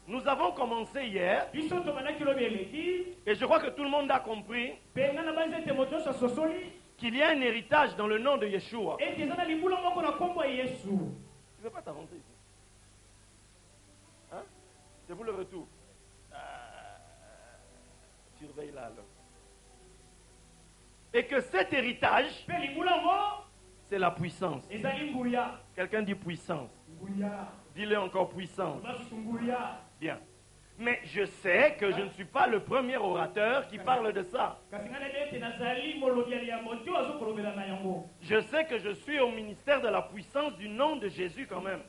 Nous avons commencé hier et je crois que tout le monde a compris qu'il y a un héritage dans le nom de Yeshua. Tu ne veux pas t'avancer ici? Hein? C'est vous le retour. Surveille là alors. Et que cet héritage, c'est la puissance. Quelqu'un dit puissance. Dis-le encore puissance. Bien. Mais je sais que je ne suis pas le premier orateur qui parle de ça. Je sais que je suis au ministère de la puissance du nom de Jésus quand même.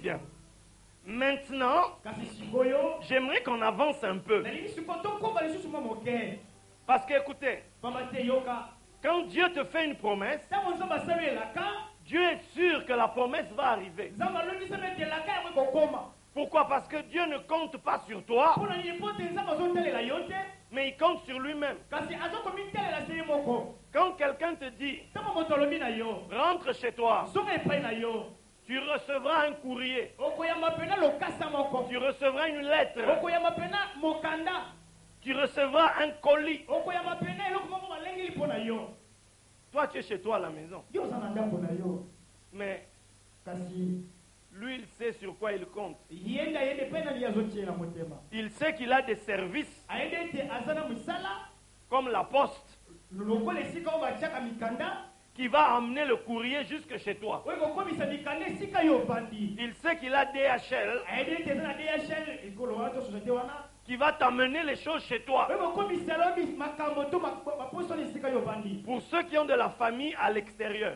Bien. Maintenant, j'aimerais qu'on avance un peu. Parce que écoutez, quand Dieu te fait une promesse, Dieu est sûr que la promesse va arriver. Pourquoi? Parce que Dieu ne compte pas sur toi, mais il compte sur lui-même. Quand quelqu'un te dit, rentre chez toi, tu recevras un courrier, tu recevras une lettre, tu recevras un colis. Toi, tu es chez toi à la maison. Mais lui, il sait sur quoi il compte. Il sait qu'il a des services comme la poste qui va amener le courrier jusque chez toi. Il sait qu'il a DHL qui va t'amener les choses chez toi. Pour ceux qui ont de la famille à l'extérieur,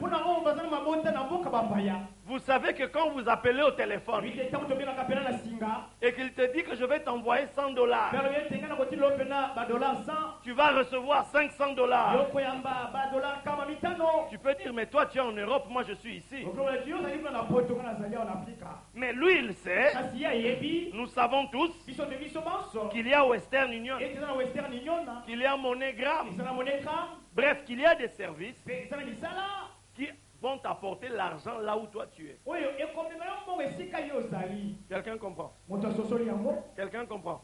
vous savez que quand vous appelez au téléphone et qu'il te dit que je vais t'envoyer $100, tu vas recevoir $500. Tu peux dire, mais toi tu es en Europe, moi je suis ici. Mais lui il sait, nous savons tous qu'il y a Western Union, qu'il y a MoneyGram, bref, qu'il y a des services qui vont t'apporter l'argent là où toi tu es. Quelqu'un comprend? Quelqu'un comprend?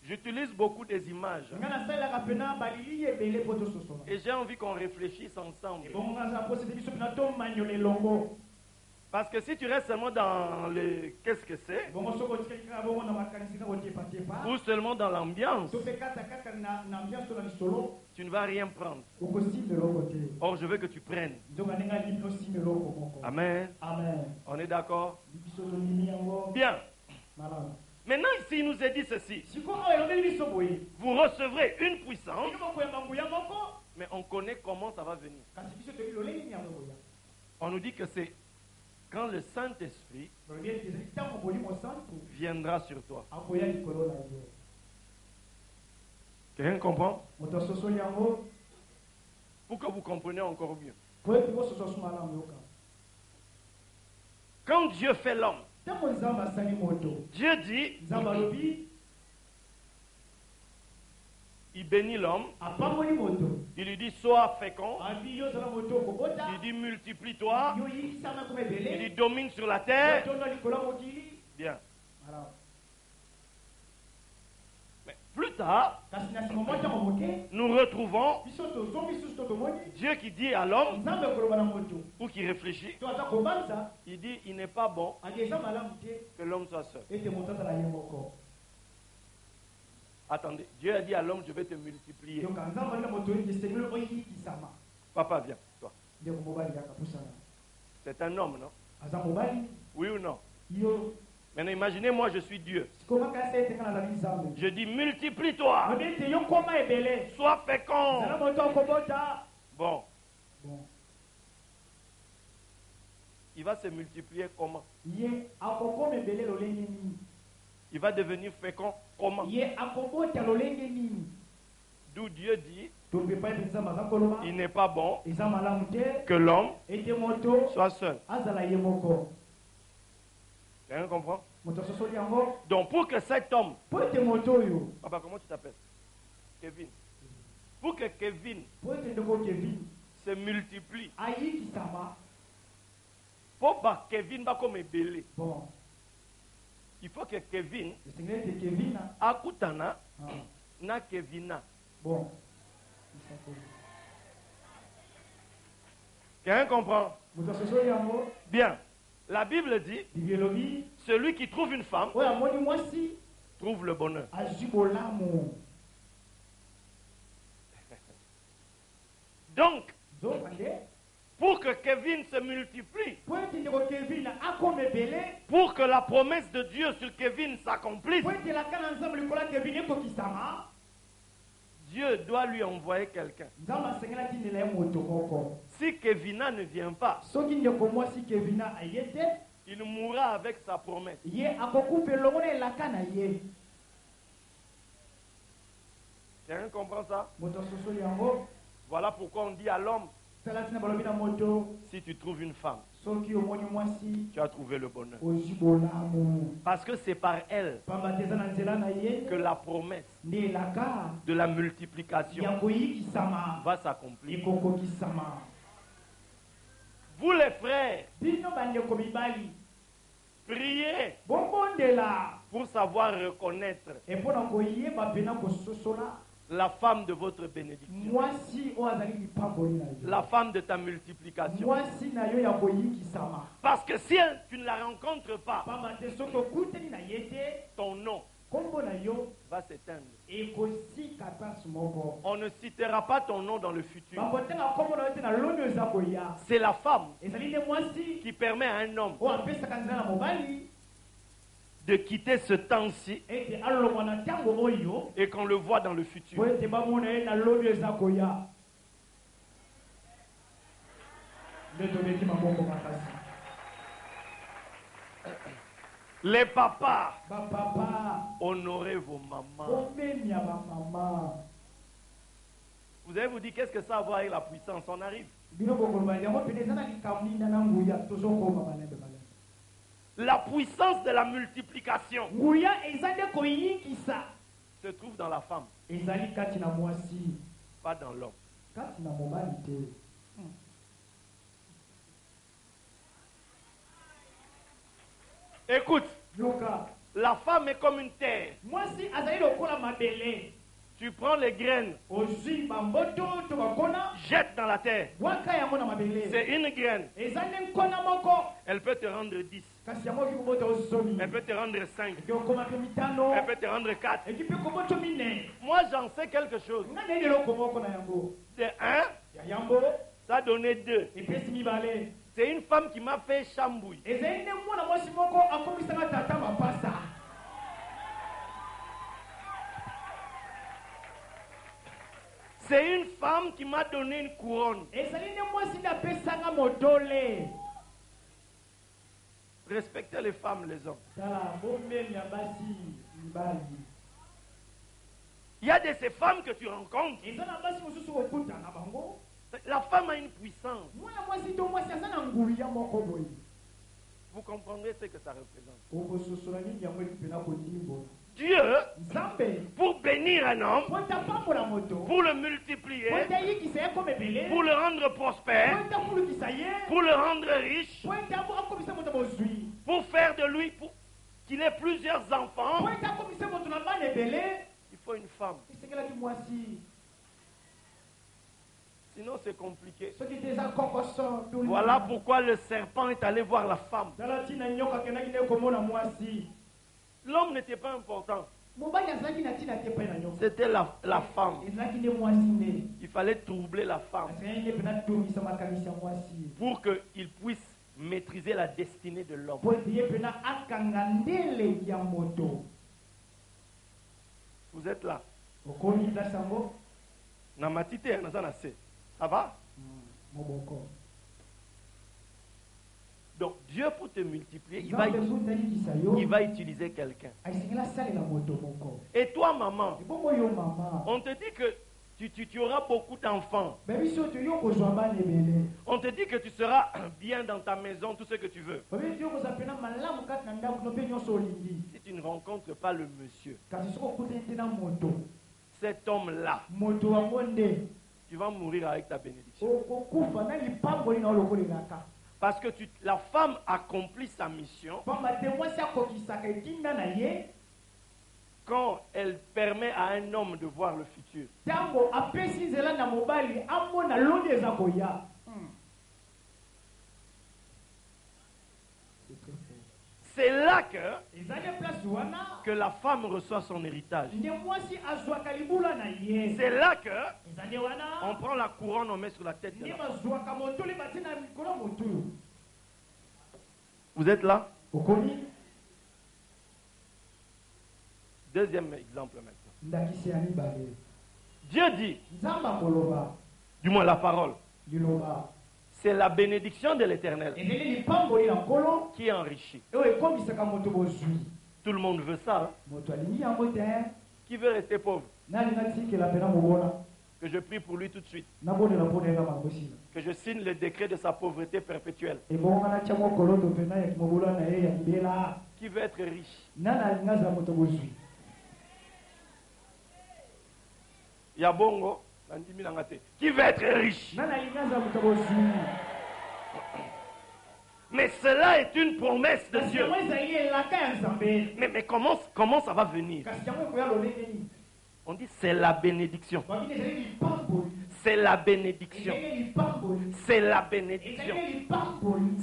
J'utilise beaucoup des images. Et j'ai envie qu'on réfléchisse ensemble. Parce que si tu restes seulement dans le qu'est-ce que c'est, ou seulement dans l'ambiance, tu ne vas rien prendre. Or, je veux que tu prennes. Amen. On est d'accord? Bien. Maintenant, ici, il nous est dit ceci. Vous recevrez une puissance, mais on connaît comment ça va venir. On nous dit que c'est quand le Saint-Esprit viendra sur toi. Quelqu'un comprend? Pour que vous compreniez encore mieux. Quand Dieu fait l'homme, Dieu dit, il bénit l'homme, il lui dit sois fécond, il dit multiplie-toi, il dit domine sur la terre. Bien. Mais plus tard, nous retrouvons Dieu qui dit à l'homme, ou qui réfléchit, il dit il n'est pas bon que l'homme soit seul. Attendez, Dieu a dit à l'homme, je vais te multiplier. Papa, viens, toi. C'est un homme, non? Oui ou non? Maintenant, imaginez, moi, je suis Dieu. Je dis, multiplie-toi. Sois fécond. Bon. Il va se multiplier comment? Il va devenir fécond comment? D'où Dieu dit, il n'est pas bon que l'homme soit seul. Quelqu'un comprend? Donc pour que cet homme... Papa, comment tu t'appelles? Kevin. Pour que Kevin se multiplie. Aïe qui sama. Pour que Kevin va comme belé. Bon. Il faut que Kevin Le Seigneur était Kevin. akutana na Kevina. Bon. Quelqu'un comprend? Bien. La Bible dit, celui qui trouve une femme trouve le bonheur. Donc, pour que Kevin se multiplie, pour que la promesse de Dieu sur Kevin s'accomplisse, Dieu doit lui envoyer quelqu'un. Si Kevina ne vient pas, il mourra avec sa promesse. Quelqu'un comprend ça? Voilà pourquoi on dit à l'homme, si tu trouves une femme, tu as trouvé le bonheur. Parce que c'est par elle que la promesse de la multiplication va s'accomplir. Vous les frères, priez pour savoir reconnaître la femme de votre bénédiction, la femme de ta multiplication. Parce que si tu ne la rencontres pas, ton nom va s'éteindre. On ne citera pas ton nom dans le futur. C'est la femme qui permet à un homme de quitter ce temps-ci et qu'on le voit dans le futur. Les papas, honorez vos mamans. Vous allez vous dire, qu'est-ce que ça a à voir avec la puissance? On arrive. La puissance de la multiplication se trouve dans la femme, pas dans l'homme. Écoute, la femme est comme une terre. Tu prends les graines, jette dans la terre. C'est une graine. Elle peut te rendre 10. Elle peut te rendre 5. Elle peut te rendre 4. Moi, j'en sais quelque chose. De 1, ça a donné 2. C'est une femme qui m'a fait chambouille. C'est une femme qui m'a donné une couronne. Respectez les femmes, les hommes. Il y a de ces femmes que tu rencontres. La femme a une puissance. Vous comprendrez ce que ça représente. Dieu, pour bénir un homme, pour le multiplier, pour le rendre prospère, pour le rendre riche, pour faire de lui, qu'il ait plusieurs enfants, il faut une femme. Sinon c'est compliqué. Voilà pourquoi le serpent est allé voir la femme. L'homme n'était pas important. C'était la femme. Il fallait troubler la femme pour qu'il puisse maîtriser la destinée de l'homme. Vous êtes là. Ça va? Donc Dieu pour te multiplier, il va utiliser quelqu'un. Et toi maman, on te dit que tu auras beaucoup d'enfants. On te dit que tu seras bien dans ta maison, tout ce que tu veux. Si tu ne rencontres pas le monsieur, cet homme-là, tu vas mourir avec ta bénédiction. Parce que la femme accomplit sa mission quand elle permet à un homme de voir le futur. C'est là que la femme reçoit son héritage. C'est là que on prend la couronne, on met sur la tête de la femme. Vous êtes là? Deuxième exemple maintenant. Dieu dit, du moins la parole, c'est la bénédiction de l'Éternel qui enrichit. Tout le monde veut ça. Hein? Qui veut rester pauvre? Que je prie pour lui tout de suite. Que je signe le décret de sa pauvreté perpétuelle. Qui veut être riche? Yabongo, qui veut être riche? Mais cela est une promesse de Dieu. Mais comment ça va venir? On dit c'est la bénédiction. C'est la bénédiction. C'est la bénédiction.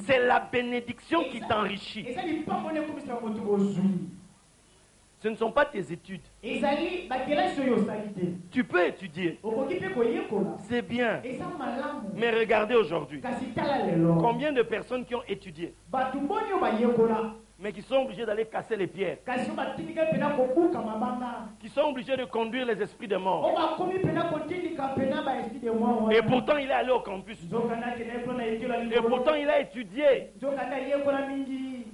C'est la bénédiction qui t'enrichit. Ce ne sont pas tes études. Tu peux étudier. C'est bien. Mais regardez aujourd'hui. Combien de personnes qui ont étudié mais qui sont obligés d'aller casser les pierres, qui sont obligés de conduire les esprits de mort. Et pourtant il est allé au campus. Et pourtant il a étudié.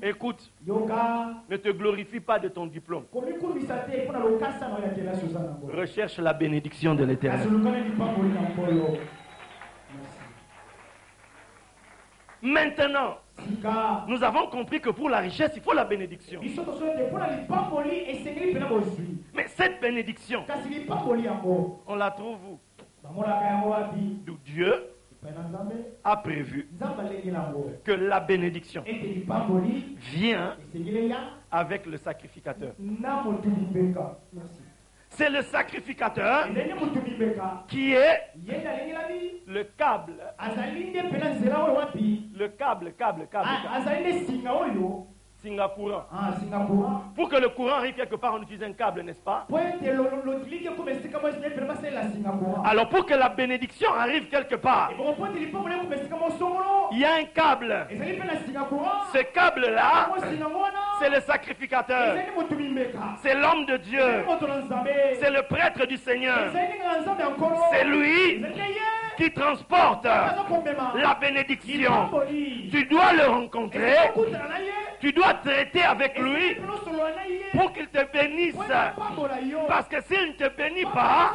Écoute, ne te glorifie pas de ton diplôme. Recherche la bénédiction de l'Éternel. Maintenant, nous avons compris que pour la richesse, il faut la bénédiction. Mais cette bénédiction, on la trouve où? D'où Dieu a prévu que la bénédiction vient avec le sacrificateur. C'est le sacrificateur qui est le câble. Le câble. Singacourant. Pour que le courant arrive quelque part, on utilise un câble, n'est-ce pas? Alors pour que la bénédiction arrive quelque part, il y a un câble. Ce câble-là, c'est le sacrificateur. C'est l'homme de Dieu. C'est le prêtre du Seigneur. C'est lui qui transporte la bénédiction. Tu dois le rencontrer. Tu dois traiter avec lui pour qu'il te bénisse. Parce que s'il ne te bénit pas,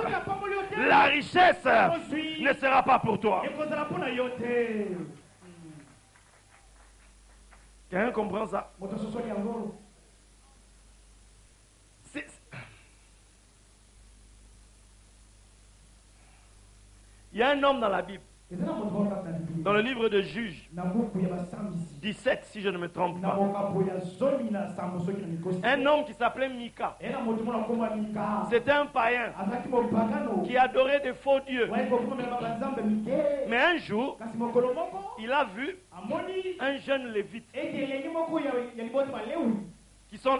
la richesse ne sera pas pour toi. Quelqu'un comprend ça? Il y a un homme dans la Bible, dans le livre de Juges 17, si je ne me trompe pas. Un homme qui s'appelait Mika. C'était un païen qui adorait des faux dieux. Mais un jour, il a vu un jeune lévite.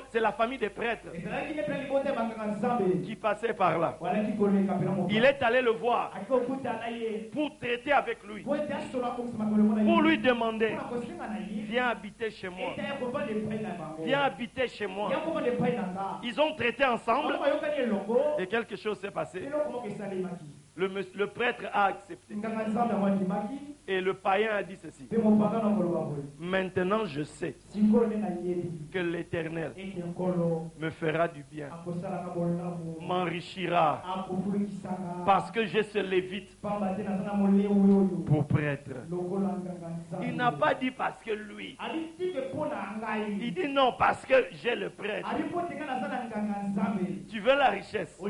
C'est la famille des prêtres qui passait par là. Il est allé le voir pour traiter avec lui, pour lui demander: viens habiter chez moi. Viens habiter chez moi. Ils ont traité ensemble et quelque chose s'est passé. Le prêtre a accepté. Et le païen a dit ceci. Maintenant je sais que l'Éternel me fera du bien, m'enrichira, parce que j'ai ce lévite pour prêtre. Il n'a pas dit parce que lui. Il dit non, parce que j'ai le prêtre. Tu veux la richesse?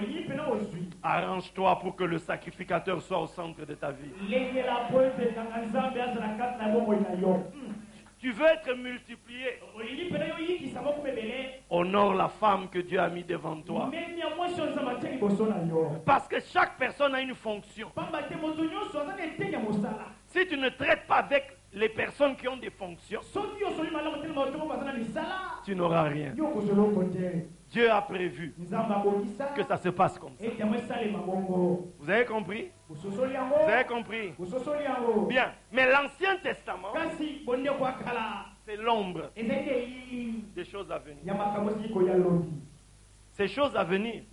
Arrange-toi pour que le sacrificateur soit au centre de ta vie. Tu veux être multiplié. Honore la femme que Dieu a mis devant toi. Parce que chaque personne a une fonction. Si tu ne traites pas avec les personnes qui ont des fonctions, tu n'auras rien. Dieu a prévu que ça se passe comme ça. Vous avez compris? Vous avez compris? Bien. Mais l'Ancien Testament, c'est l'ombre des choses à venir. Ces choses à venir,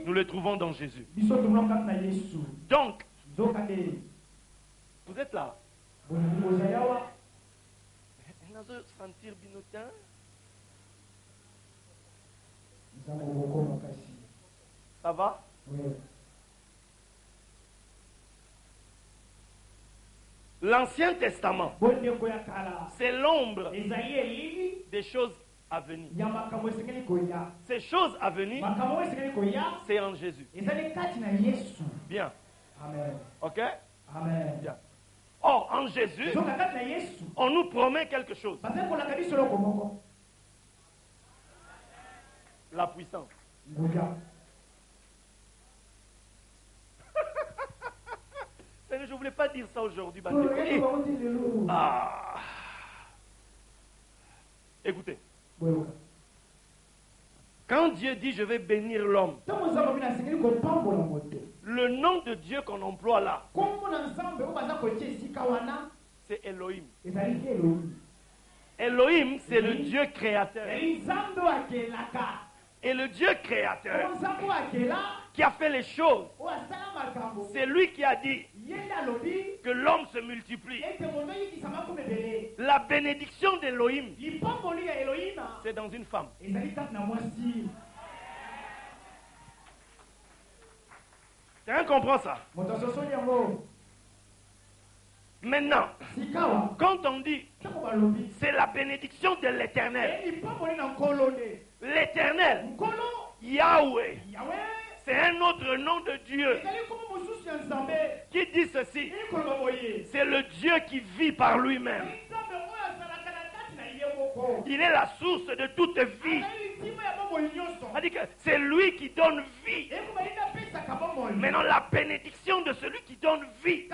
nous les trouvons dans Jésus. Donc, vous êtes là. Sentir binotin. Ça va? Oui. L'Ancien Testament, c'est l'ombre des choses à venir. Ces choses à venir, c'est en Jésus. Bien. Amen. Ok? Amen. Bien. Or, en Jésus, on nous promet quelque chose. La puissance. Je ne voulais pas dire ça aujourd'hui. Ah. Écoutez. Quand Dieu dit je vais bénir l'homme, le nom de Dieu qu'on emploie là, c'est Elohim. Elohim, c'est le Dieu créateur. Et le Dieu créateur qui a fait les choses, c'est lui qui a dit que l'homme se multiplie. La bénédiction d'Elohim, c'est dans une femme. Quelqu'un comprend ça? Maintenant, quand on dit c'est la bénédiction de l'Éternel, l'Éternel, Yahweh, c'est un autre nom de Dieu qui dit ceci. C'est le Dieu qui vit par lui-même. Il est la source de toute vie. C'est-à-dire que c'est lui qui donne vie. Maintenant, la bénédiction de celui qui donne vie,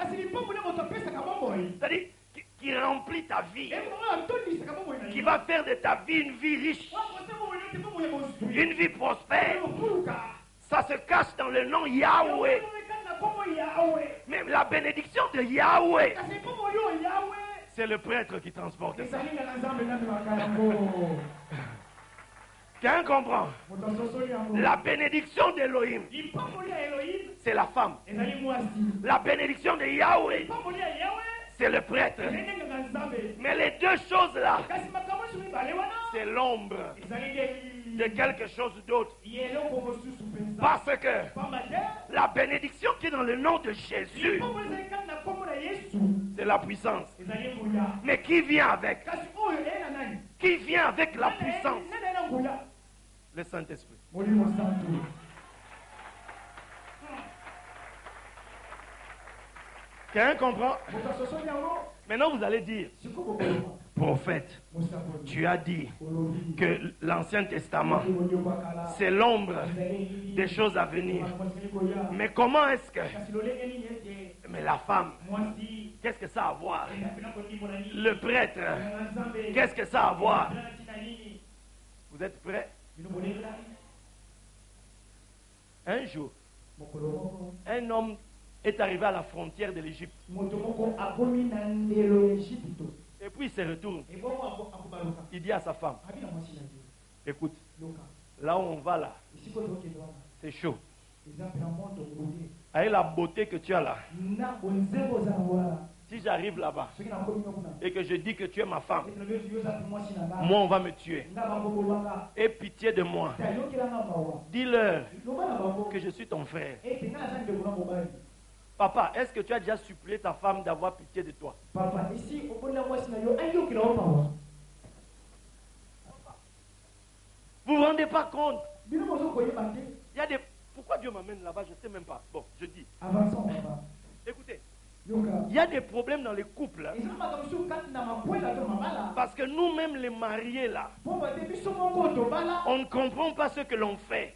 c'est-à-dire qui remplit ta vie, qui va faire de ta vie une vie riche, une vie prospère. Ça se cache dans le nom Yahweh. Mais la bénédiction de Yahweh, c'est le prêtre qui transporte ça. Quelqu'un comprend? La bénédiction d'Elohim, c'est la femme. La bénédiction de Yahweh, c'est le prêtre. Mais les deux choses là, c'est l'ombre de quelque chose d'autre. Parce que la bénédiction qui est dans le nom de Jésus, c'est la puissance. Mais qui vient avec? Qui vient avec la puissance? Le Saint-Esprit. Quelqu'un comprend? Maintenant vous allez dire, prophète, tu as dit que l'Ancien Testament, c'est l'ombre des choses à venir. Mais comment est-ce que... Mais la femme, qu'est-ce que ça a à voir? Le prêtre, qu'est-ce que ça a à voir? Vous êtes prêts? Un jour, un homme est arrivé à la frontière de l'Égypte. Et puis il se retourne. Il dit à sa femme, écoute, là où on va là, c'est chaud. Avec la beauté que tu as là, si Si j'arrive là-bas et que je dis que tu es ma femme, moi on va me tuer. Aie pitié de moi. Dis-leur que je suis ton frère. Papa, est-ce que tu as déjà supplié ta femme d'avoir pitié de toi? Vous ne vous rendez pas compte? Il y a des... Pourquoi Dieu m'amène là-bas? Je ne sais même pas. Bon, je dis. Écoutez, il y a des problèmes dans les couples. Hein. Parce que nous-mêmes, les mariés, là, on ne comprend pas ce que l'on fait.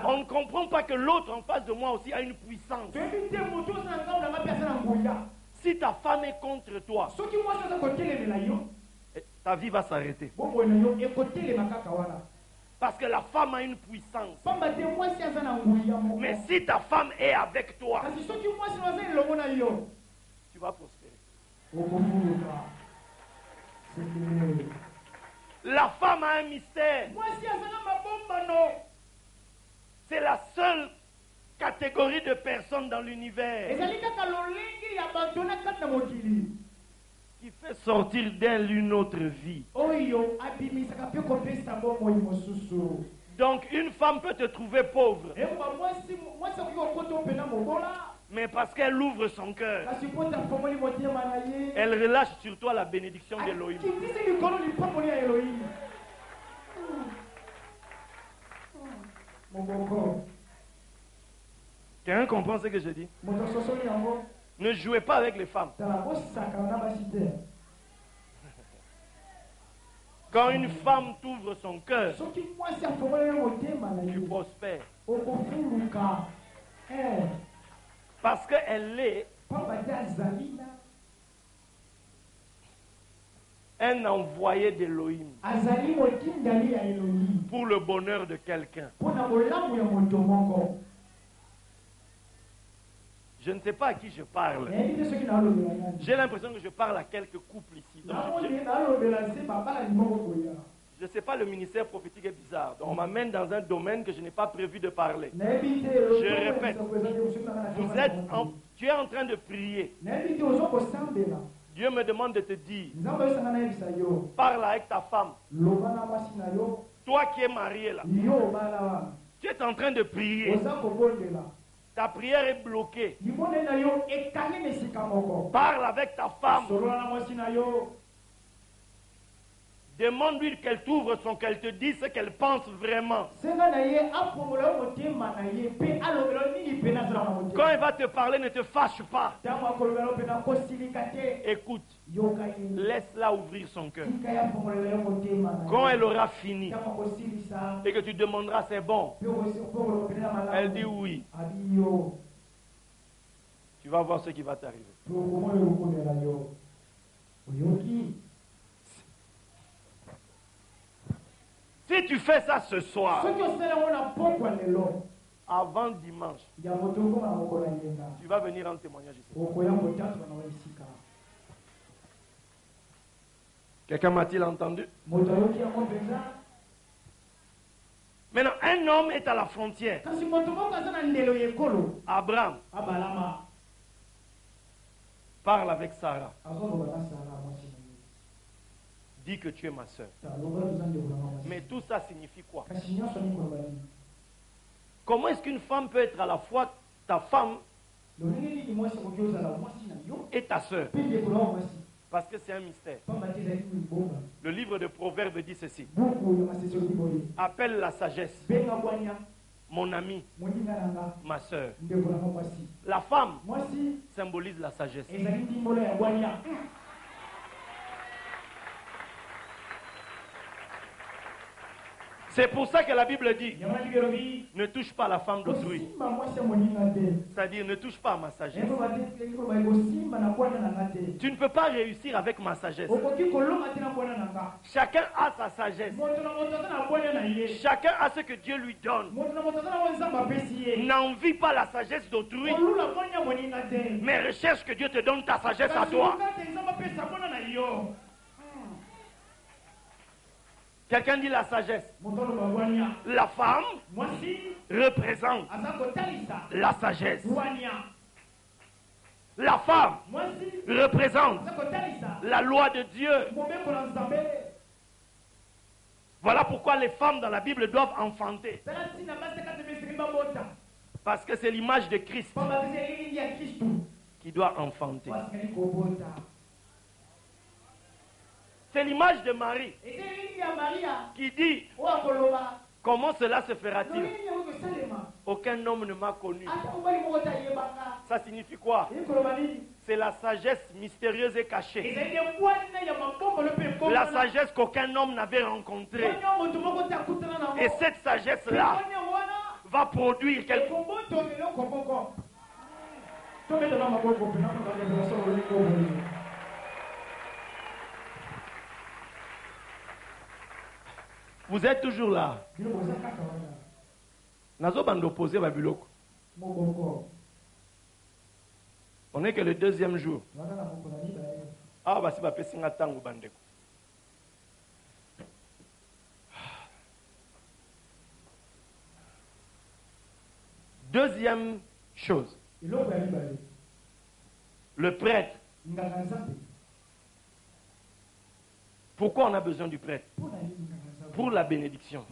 On ne comprend pas que l'autre en face de moi aussi a une puissance. Si ta femme est contre toi, ta vie va s'arrêter. Parce que la femme a une puissance. Mais si ta femme est avec toi, tu vas prospérer. La femme a un mystère. C'est la seule catégorie de personnes dans l'univers qui fait sortir d'elle une autre vie. Donc une femme peut te trouver pauvre, mais parce qu'elle ouvre son cœur, elle relâche sur toi la bénédiction d'Elohim. Quelqu'un comprend ce que je dis? Ne jouez pas avec les femmes. Quand une femme t'ouvre son cœur, tu prospères. Parce qu'elle est un envoyé d'Elohim pour le bonheur de quelqu'un. Je ne sais pas à qui je parle. J'ai l'impression que je parle à quelques couples ici. Donc je ne sais pas, le ministère prophétique est bizarre. Donc on m'amène dans un domaine que je n'ai pas prévu de parler. Je répète, tu es en train de prier. Dieu me demande de te dire, parle avec ta femme. Toi qui es marié là, tu es en train de prier. Ta prière est bloquée. Parle avec ta femme. Demande-lui qu'elle t'ouvre qu'elle te dise ce qu'elle pense vraiment. Quand elle va te parler, ne te fâche pas. Écoute, laisse-la ouvrir son cœur. Quand elle aura fini et que tu demanderas c'est bon, elle dit oui. Tu vas voir ce qui va t'arriver. Si tu fais ça ce soir, avant dimanche, tu vas venir en témoignage ici. Quelqu'un m'a-t-il entendu? Maintenant, un homme est à la frontière. Abraham parle avec Sarah. Dis que tu es ma soeur. Mais tout ça signifie quoi? Comment est-ce qu'une femme peut être à la fois ta femme et ta soeur? Parce que c'est un mystère. Le livre de Proverbes dit ceci. Appelle la sagesse mon ami, ma soeur. La femme symbolise la sagesse. C'est pour ça que la Bible dit, ne touche pas la femme d'autrui. C'est-à-dire, ne touche pas à ma sagesse. Tu ne peux pas réussir avec ma sagesse. Chacun a sa sagesse. Chacun a ce que Dieu lui donne. N'envie pas la sagesse d'autrui, mais recherche que Dieu te donne ta sagesse à toi. Quelqu'un dit la sagesse. La femme représente la sagesse. La femme représente la loi de Dieu. Voilà pourquoi les femmes dans la Bible doivent enfanter. Parce que c'est l'image de Christ qui doit enfanter. C'est l'image de Marie qui dit: comment cela se fera-t-il? Aucun homme ne m'a connu. Ça signifie quoi? C'est la sagesse mystérieuse et cachée. La sagesse qu'aucun homme n'avait rencontrée. Et cette sagesse-là va produire quelque chose. Vous êtes toujours là. Nazo bando posé babiloko. On n'est que le deuxième jour. Ah, bah si bah pesinga tango bandeko. Deuxième chose. Le prêtre. Pourquoi on a besoin du prêtre? Pour la bénédiction.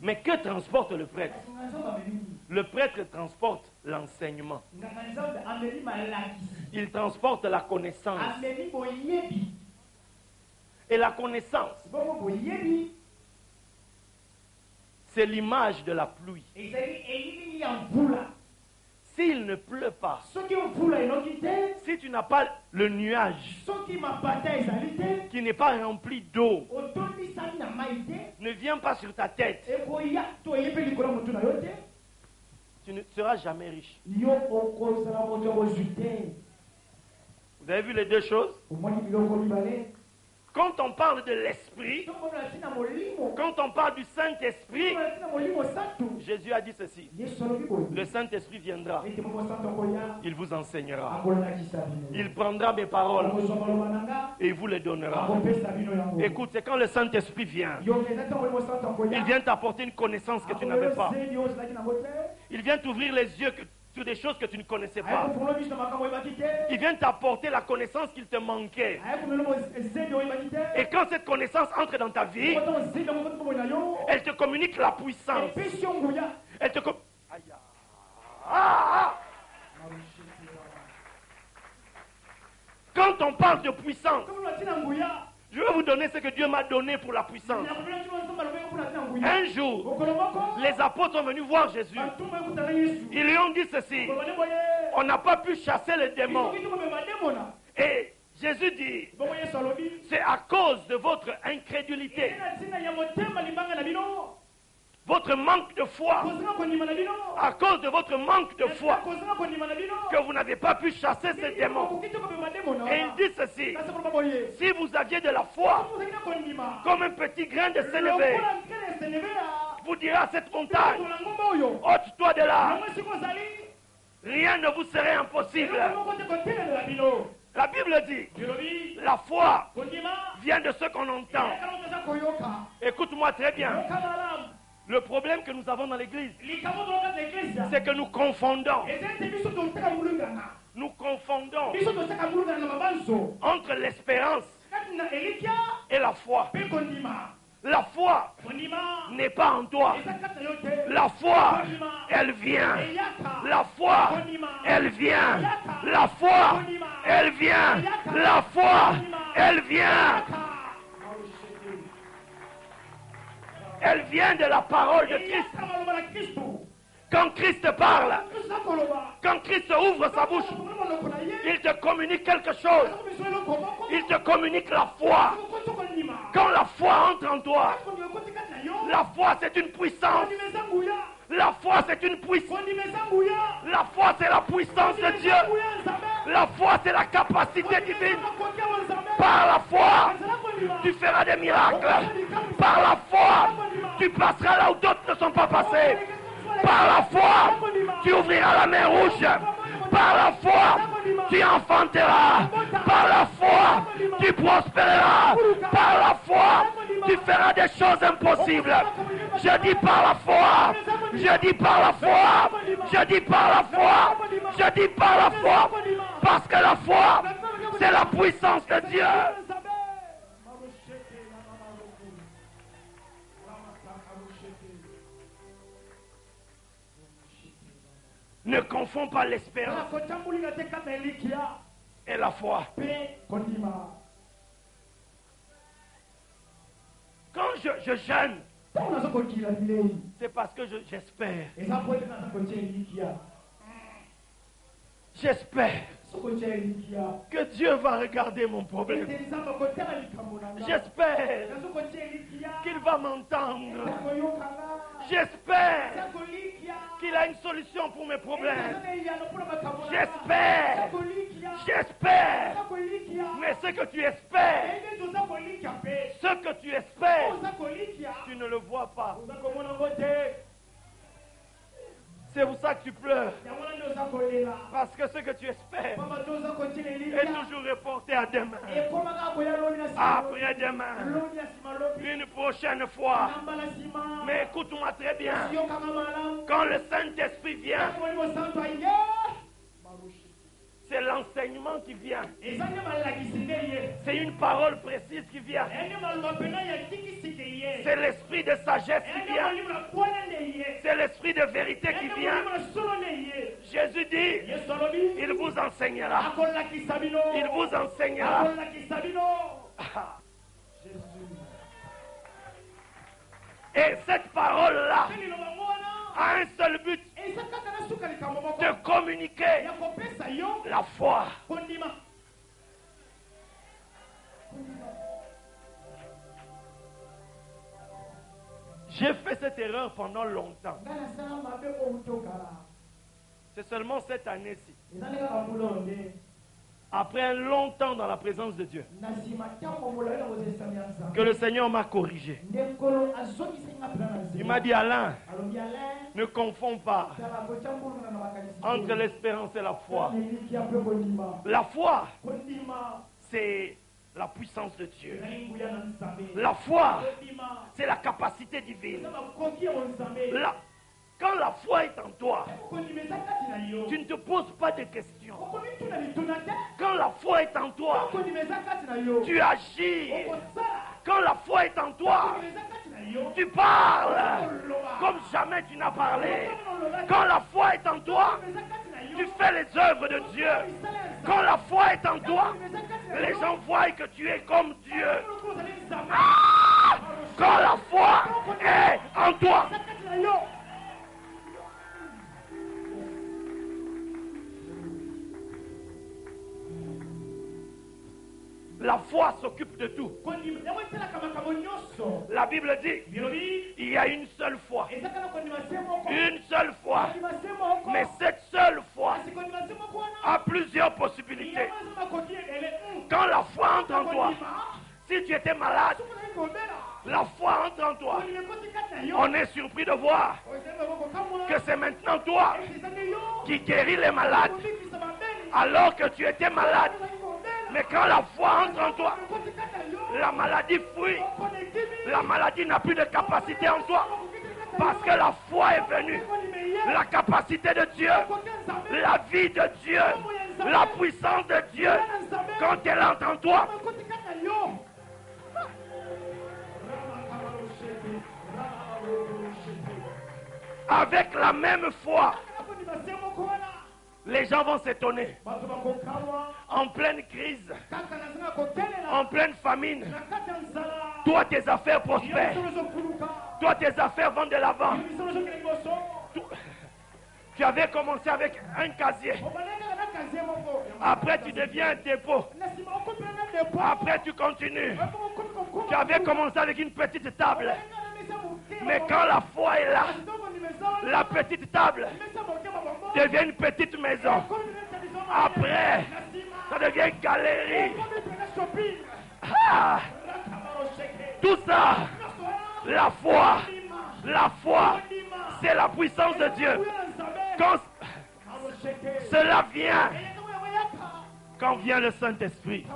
Mais que transporte le prêtre? Le prêtre transporte l'enseignement. Il transporte la connaissance. Et la connaissance, c'est l'image de la pluie. S'il ne pleut pas, si tu n'as pas le nuage qui n'est pas rempli d'eau, ne vient pas sur ta tête, tu ne seras jamais riche. Vous avez vu les deux choses? Quand on parle de l'esprit, quand on parle du Saint-Esprit, Jésus a dit ceci: le Saint-Esprit viendra, il vous enseignera, il prendra mes paroles et il vous les donnera. Écoute, c'est quand le Saint-Esprit vient, il vient t'apporter une connaissance que tu n'avais pas. Il vient t'ouvrir les yeux sur des choses que tu ne connaissais pas. Il vient t'apporter la connaissance qu'il te manquait. Et quand cette connaissance entre dans ta vie, elle te communique la puissance. Elle te Quand on parle de puissance, je vais vous donner ce que Dieu m'a donné pour la puissance. Un jour, les apôtres sont venus voir Jésus. Ils lui ont dit ceci: on n'a pas pu chasser les démons. Et Jésus dit: c'est à cause de votre incrédulité, votre manque de foi. À cause de votre manque de foi que vous n'avez pas pu chasser ces démons. Et il dit ceci: si vous aviez de la foi comme un petit grain de sénévé, vous direz à cette montagne: ôte-toi de là. Rien ne vous serait impossible. La Bible dit: la foi vient de ce qu'on entend. Écoute-moi très bien. Le problème que nous avons dans l'église, c'est que nous confondons. Nous confondons entre l'espérance et la foi. La foi n'est pas en toi. La foi, elle vient. La foi, elle vient. La foi, elle vient. La foi, elle vient. Elle vient de la parole de Christ. Quand Christ parle, quand Christ ouvre sa bouche, il te communique quelque chose. Il te communique la foi. Quand la foi entre en toi, la foi c'est une puissance. La foi c'est une puissance. La foi c'est la puissance de Dieu. La foi c'est la capacité divine. Par la foi, tu feras des miracles. Par la foi, tu passeras là où d'autres ne sont pas passés. Par la foi, tu ouvriras la mer rouge. Par la foi, tu enfanteras. Par la foi, tu prospéreras. Par la foi, tu feras des choses impossibles. Je dis par la foi. Je dis par la foi. Je dis par la foi. Je dis par la foi. Parce que la foi, c'est la puissance de Dieu. Ne confonds pas l'espérance et la foi. Quand je jeûne, c'est parce que j'espère. J'espère que Dieu va regarder mon problème. J'espère qu'il va m'entendre. J'espère qu'il a une solution pour mes problèmes. J'espère. Mais ce que tu espères, tu ne le vois pas. C'est pour ça que tu pleures. Parce que ce que tu espères est toujours reporté à demain. Après-demain. Une prochaine fois. Mais écoute-moi très bien. Quand le Saint-Esprit vient, c'est l'enseignement qui vient. C'est une parole précise qui vient. C'est l'esprit de sagesse qui vient. C'est l'esprit de vérité qui vient. Jésus dit, il vous enseignera. Il vous enseignera. Et cette parole-là a un seul but, de communiquer la foi. J'ai fait cette erreur pendant longtemps. C'est seulement cette année-ci, après un long temps dans la présence de Dieu, que le Seigneur m'a corrigé. Il m'a dit, Alain, ne confonds pas entre l'espérance et la foi. La foi, c'est la puissance de Dieu. La foi, c'est la capacité divine. Quand la foi est en toi, tu ne te poses pas de questions. Quand la foi est en toi, tu agis. Quand la foi est en toi, tu parles comme jamais tu n'as parlé. Quand la foi est en toi, tu fais les œuvres de Dieu. Quand la foi est en toi, les gens voient que tu es comme Dieu. Ah! Quand la foi est en toi, la foi s'occupe de tout. La Bible dit, il y a une seule foi. Une seule foi. Mais cette seule foi a plusieurs possibilités. Quand la foi entre en toi, si tu étais malade, la foi entre en toi. On est surpris de voir que c'est maintenant toi qui guéris les malades alors que tu étais malade. Mais quand la foi entre en toi, la maladie fuit. La maladie n'a plus de capacité en toi. Parce que la foi est venue. La capacité de Dieu, la vie de Dieu, la puissance de Dieu, quand elle entre en toi, avec la même foi, les gens vont s'étonner. En pleine crise, en pleine famine, toi tes affaires prospèrent. Toi tes affaires vont de l'avant. Tu avais commencé avec un casier. Après tu deviens un dépôt. Après tu continues. Tu avais commencé avec une petite table. Mais quand la foi est là, la petite table devient une petite maison. Après, ça devient une galerie. Ah, tout ça, la foi, c'est la puissance de Dieu. Quand cela vient, quand vient le Saint-Esprit.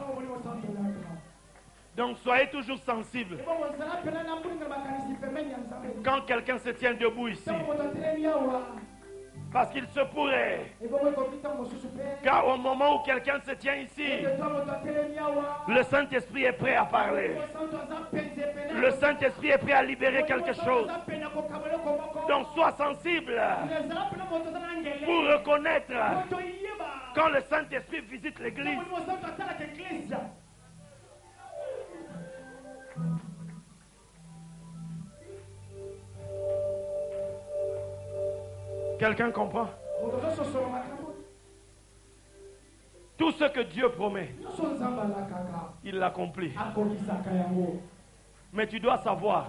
Donc soyez toujours sensibles. Quand quelqu'un se tient debout ici, Parce qu'il se pourrait, car au moment où quelqu'un se tient ici, le Saint-Esprit est prêt à parler. Le Saint-Esprit est prêt à libérer quelque chose. Donc sois sensible pour reconnaître quand le Saint-Esprit visite l'église. Quelqu'un comprend? Tout ce que Dieu promet, il l'accomplit. Mais tu dois savoir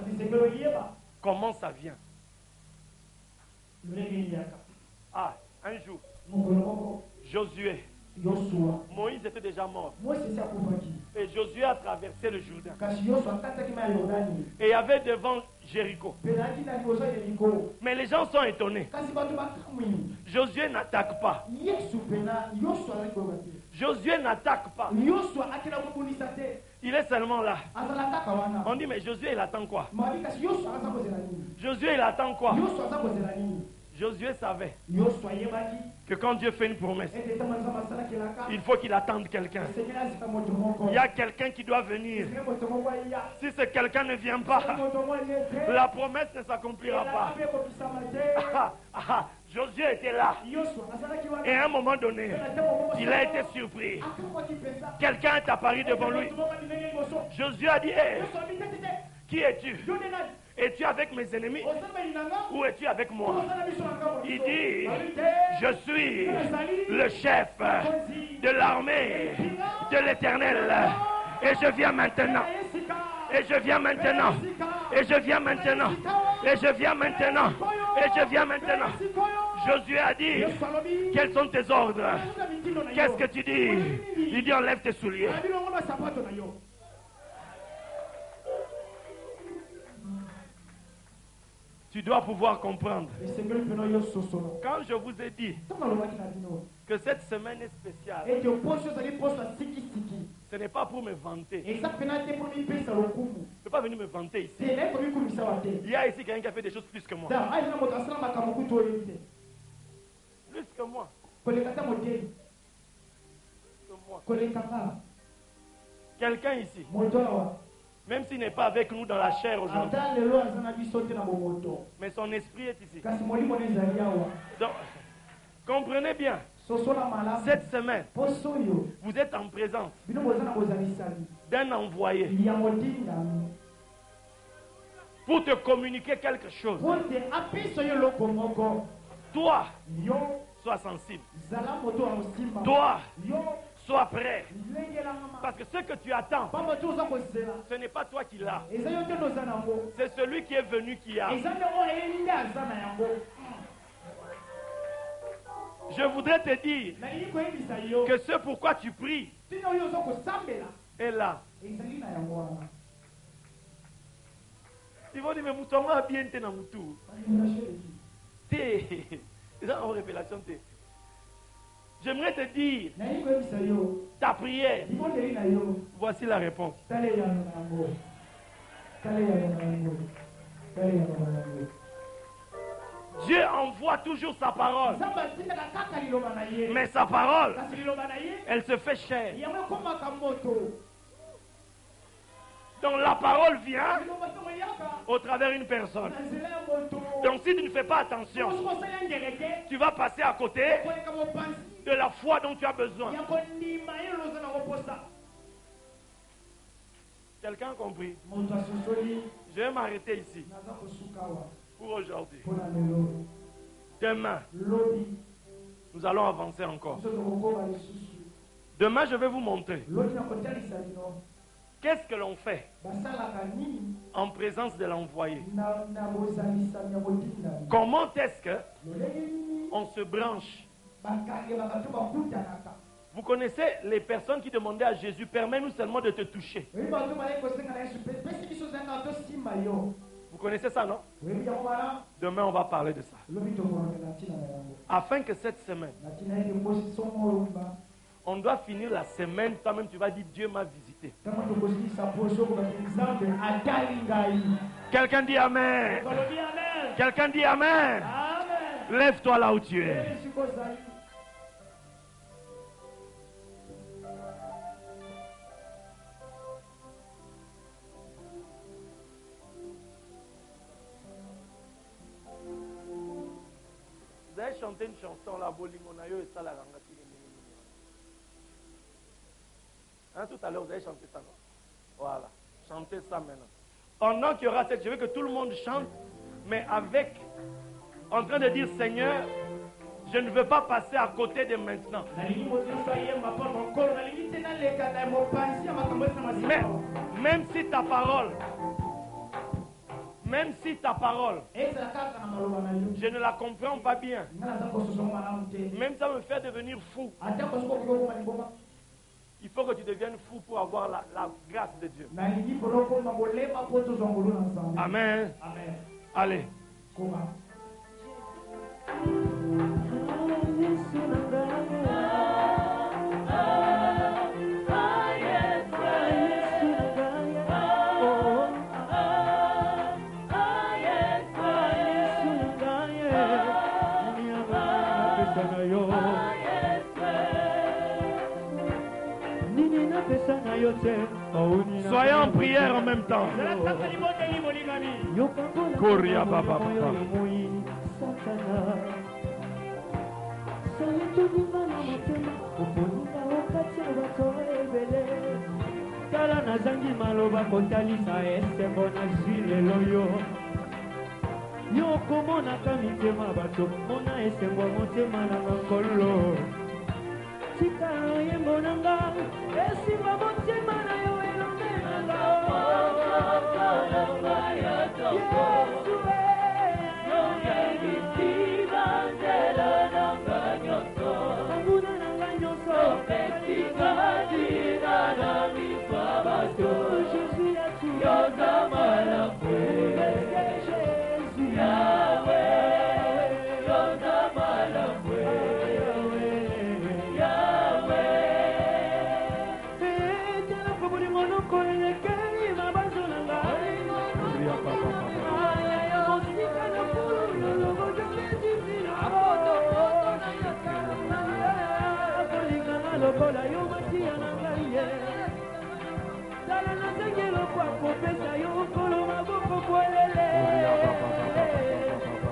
comment ça vient. Ah, un jour, Josué, Moïse était déjà mort. Et Josué a traversé le Jourdain. Et il y avait devant Jéricho. Mais les gens sont étonnés. Josué n'attaque pas. Josué n'attaque pas. Il est seulement là. On dit, mais Josué, il attend quoi? Josué, il attend quoi? Josué savait que quand Dieu fait une promesse, il faut qu'il attende quelqu'un. Il y a quelqu'un qui doit venir. Si ce quelqu'un ne vient pas, la promesse ne s'accomplira pas. Josué était là. Et à un moment donné, il a été surpris. Quelqu'un est apparu devant lui. Josué a dit, hey, qui es-tu? Es-tu avec mes ennemis ou es-tu avec moi? Il dit, je suis le chef de l'armée de l'Éternel. Et je viens maintenant. Et je viens maintenant. Et je viens maintenant. Et je viens maintenant. Et je viens maintenant. Josué a dit, quels sont tes ordres? Qu'est-ce que tu dis? Il dit, enlève tes souliers. Tu dois pouvoir comprendre. Quand je vous ai dit que cette semaine est spéciale, ce n'est pas pour me vanter. Je ne peux pas venir me vanter ici. Il y a ici quelqu'un qui a fait des choses plus que moi. Plus que moi. Quelqu'un ici, même s'il n'est pas avec nous dans la chair aujourd'hui, mais son esprit est ici. Donc, comprenez bien, cette semaine, vous êtes en présence d'un envoyé pour te communiquer quelque chose. Toi, sois sensible. Toi, sois prêt. Parce que ce que tu attends, ce n'est pas toi qui l'as. C'est celui qui est venu qui a. Je voudrais te dire que ce pourquoi tu pries est là. Ils vont dire, mais Moutonga a bien été dans Moutou. C'est en révélation. J'aimerais te dire, ta prière, voici la réponse. Dieu envoie toujours sa parole. Mais sa parole, elle se fait chair. Donc la parole vient au travers d'une personne. Donc si tu ne fais pas attention, tu vas passer à côté de la foi dont tu as besoin. Quelqu'un a compris? Je vais m'arrêter ici pour aujourd'hui. Demain, nous allons avancer encore. Demain, je vais vous montrer qu'est-ce que l'on fait en présence de l'envoyé. Comment est-ce que on se branche? Vous connaissez les personnes qui demandaient à Jésus, permets-nous seulement de te toucher. Vous connaissez ça, non? Demain, on va parler de ça. Afin que cette semaine, on doit finir la semaine, toi-même tu vas dire, Dieu m'a visité. Quelqu'un dit Amen. Quelqu'un dit Amen. Lève-toi là où tu es. Vous avez chanté une chanson là, Bolingonayo et ça la rangati. Hein, tout à l'heure, vous avez chanté ça, non? Voilà, chantez ça maintenant. Pendant qu'il y aura cette, je veux que tout le monde chante, mais avec, en train de dire, Seigneur, je ne veux pas passer à côté de maintenant. Mais, même si ta parole, je ne la comprends pas bien. Même ça me fait devenir fou. Il faut que tu deviennes fou pour avoir la grâce de Dieu. Amen. Allez. Soyez en prière en même temps. Koria Baba. Tala nazangi maloba kotalisa esembo na zilelo yo. Yo komona kamitema bato mona esembo motema na ngolo. Tika yembo nanga esimba motema na yo elonge nanga.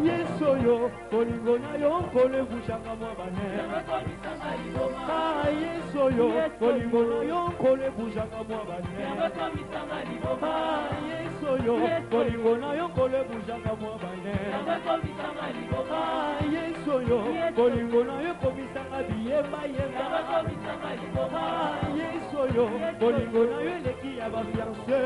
Yesoyo, Kolingona yo, Kole Bushanga Mwabane. Yesoyo, Kolingona yo, Kole Bushanga Mwabane. Yesoyo, Kolingona yo, Kole Bushanga Mwabane. Yesoyo, Kolingona yo, Komisanga Biema Yema. Yesoyo, Kolingona yo, Leki ya Bafiance.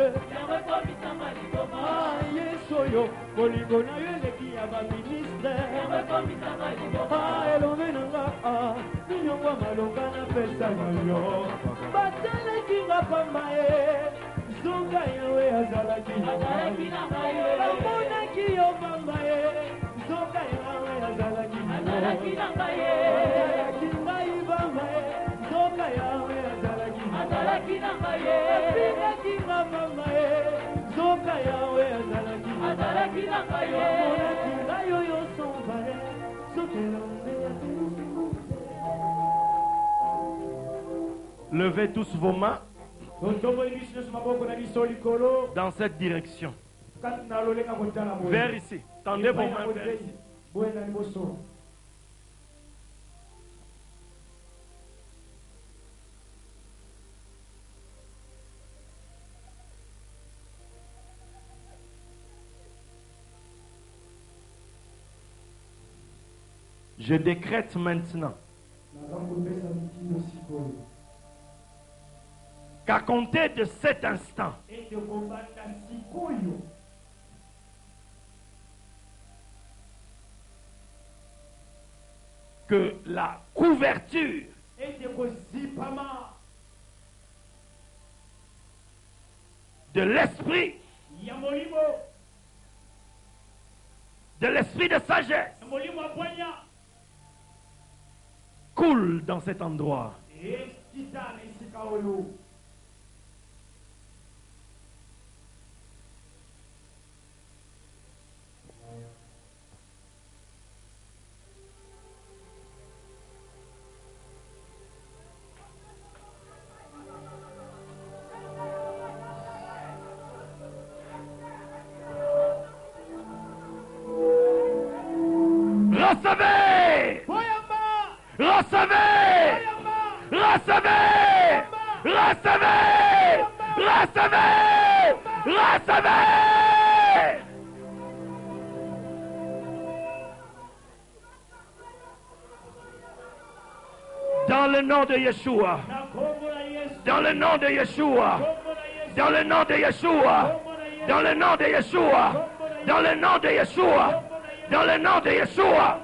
Yesoyo, Kolingona yo, Leki ya Baministre. Elongenanga, Ninyongwa Malonga na pesa yo. Batala kinga pambaye, Zonga yawe azalaki na maye. Bamona kiyo pambaye, Zonga yawe azalaki na maye. Kingai pambaye, Zonga yawe azalaki na maye. Pinga kinga pambaye, Zonga yawe azalaki na maye. Bamona kinga yo sombare, Levez tous vos mains dans cette direction. Vers ici. Tendez vos mains vers ici. Je décrète maintenant qu'à compter de cet instant, que la couverture de l'esprit de sagesse coule dans cet endroit. Recevez! Recevez! Recevez! Recevez! Recevez! Recevez! Dans le nom de Yeshua. Dans le nom de Yeshua. Dans le nom de Yeshua. Dans le nom de Yeshua. Dans le nom de Yeshua. Dans le nom de Yeshua.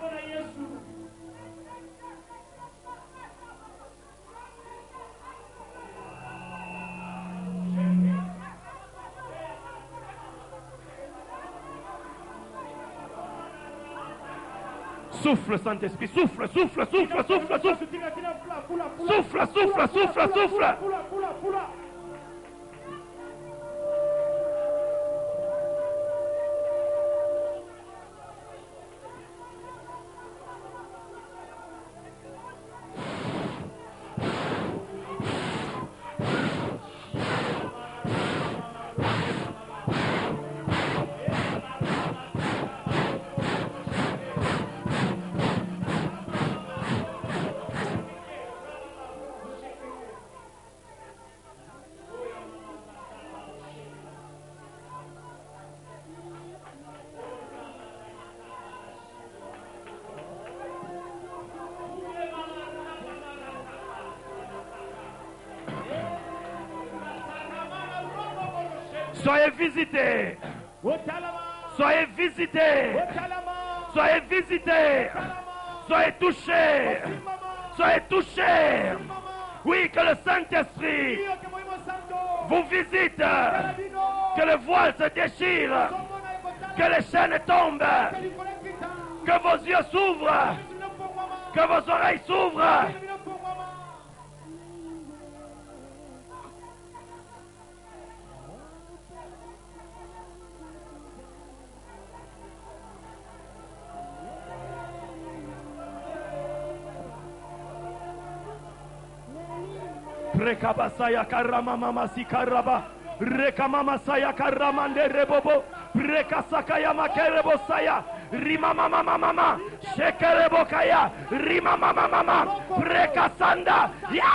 Souffle, Saint-Esprit, souffle, souffle, souffle, souffle, souffle. Souffle, souffle, souffle, souffle. Soyez visités. Soyez visités. Soyez visités. Soyez touchés. Soyez touchés. Oui, que le Saint-Esprit vous visite. Que le voile se déchire. Que les chaînes tombent. Que vos yeux s'ouvrent. Que vos oreilles s'ouvrent. Rekabasaya karama mama sikaraba. Rekamama saya karamande rebobo. Rekasakaya makerebo saya. Rima mama mama. Shekerebo kaya. Rima mama mama. Rekasanda. Ya!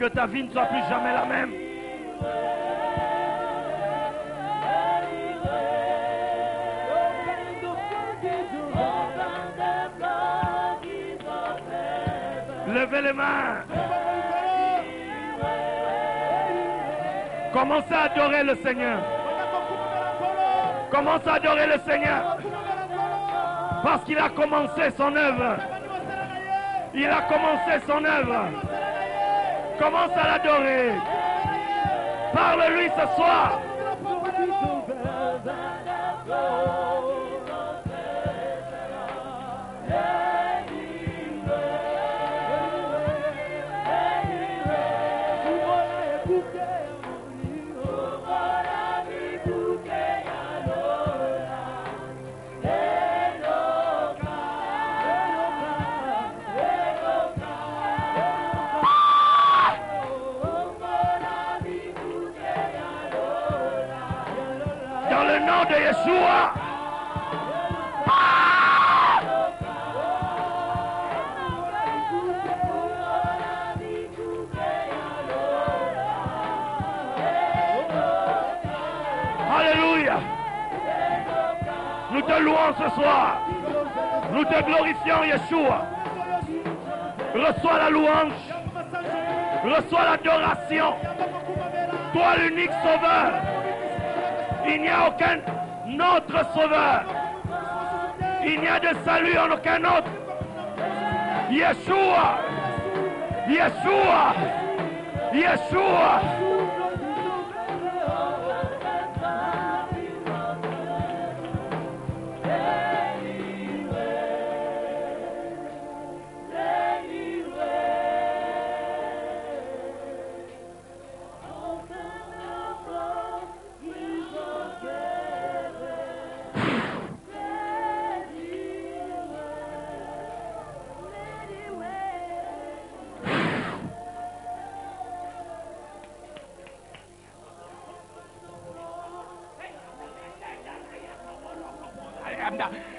Que ta vie ne soit plus jamais la même. Levez les mains. Commencez à adorer le Seigneur. Commencez à adorer le Seigneur. Parce qu'il a commencé son œuvre. Il a commencé son œuvre. Commence à l'adorer. Parle-lui ce soir. Dans le nom de Yeshua. Alléluia. Nous te louons ce soir. Nous te glorifions, Yeshua. Reçois la louange. Reçois l'adoration. Toi l'unique sauveur. Il n'y a aucun autre sauveur. Il n'y a de salut en aucun autre. Yeshua. Yeshua. Yeshua.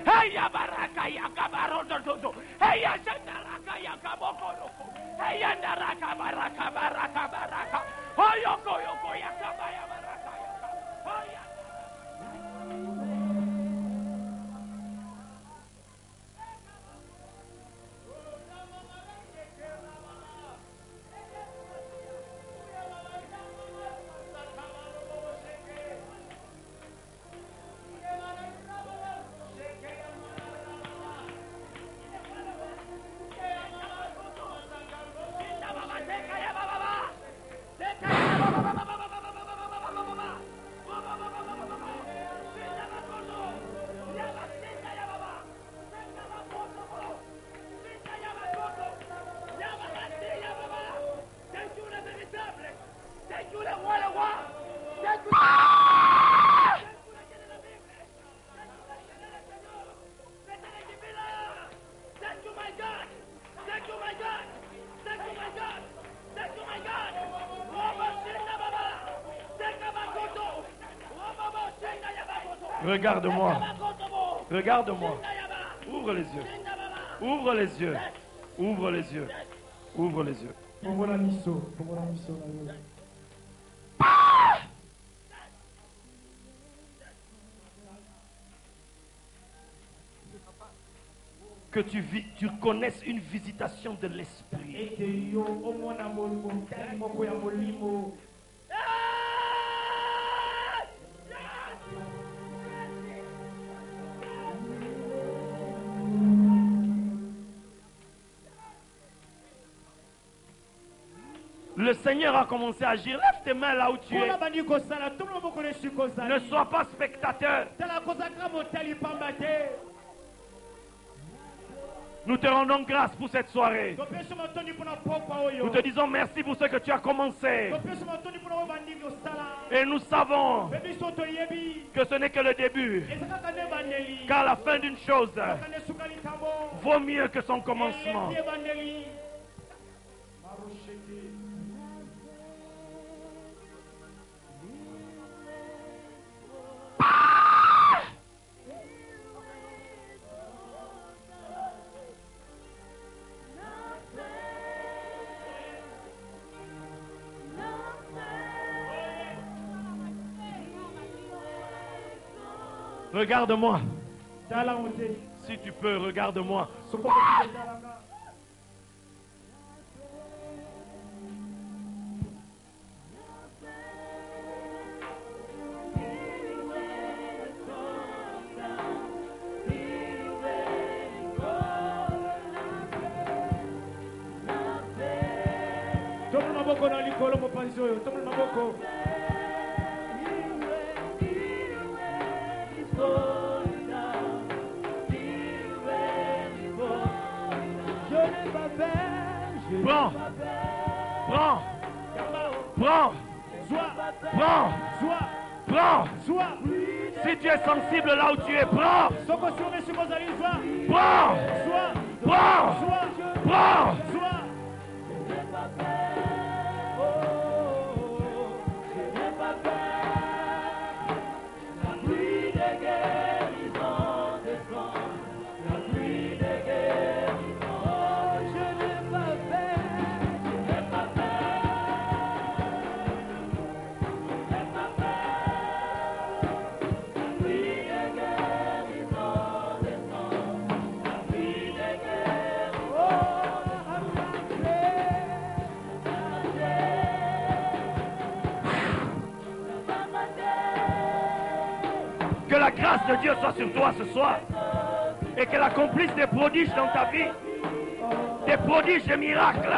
Heya baraka ya kabaro dodo. Heya sandaraka ya kaboko roko. Heya ndaraka baraka baraka baraka. Oyoko yoko ya kabaya baraka ya kabaya. Regarde-moi. Regarde-moi. Ouvre les yeux. Ouvre les yeux. Ouvre les yeux. Ouvre les yeux. Que tu connaisses une visitation de l'esprit. Le Seigneur a commencé à agir. Lève tes mains là où tu es. Ne sois pas spectateur. Nous te rendons grâce pour cette soirée. Nous te disons merci pour ce que tu as commencé. Et nous savons que ce n'est que le début. Car la fin d'une chose vaut mieux que son commencement. Regarde-moi. Si tu peux, regarde-moi. Prends. Prends. Prends. Prends. Prends. Si tu es sensible là où tu es, prends. Prends. Prends. Prends. Que la grâce de Dieu soit sur toi ce soir et qu'elle accomplisse des prodiges dans ta vie, des prodiges, des miracles.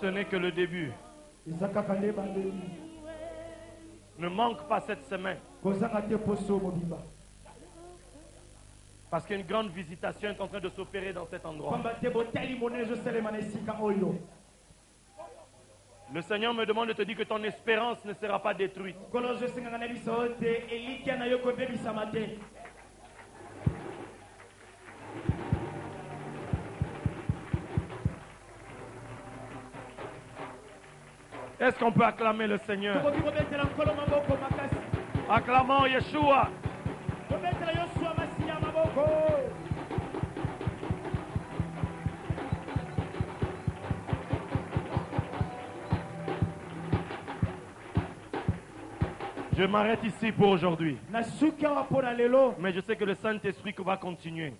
Ce n'est que le début. Ne manque pas cette semaine. Parce qu'une grande visitation est en train de s'opérer dans cet endroit. Le Seigneur me demande de te dire que ton espérance ne sera pas détruite. Est-ce qu'on peut acclamer le Seigneur? Acclamons Yeshua. Je m'arrête ici pour aujourd'hui. Mais je sais que le Saint-Esprit va continuer.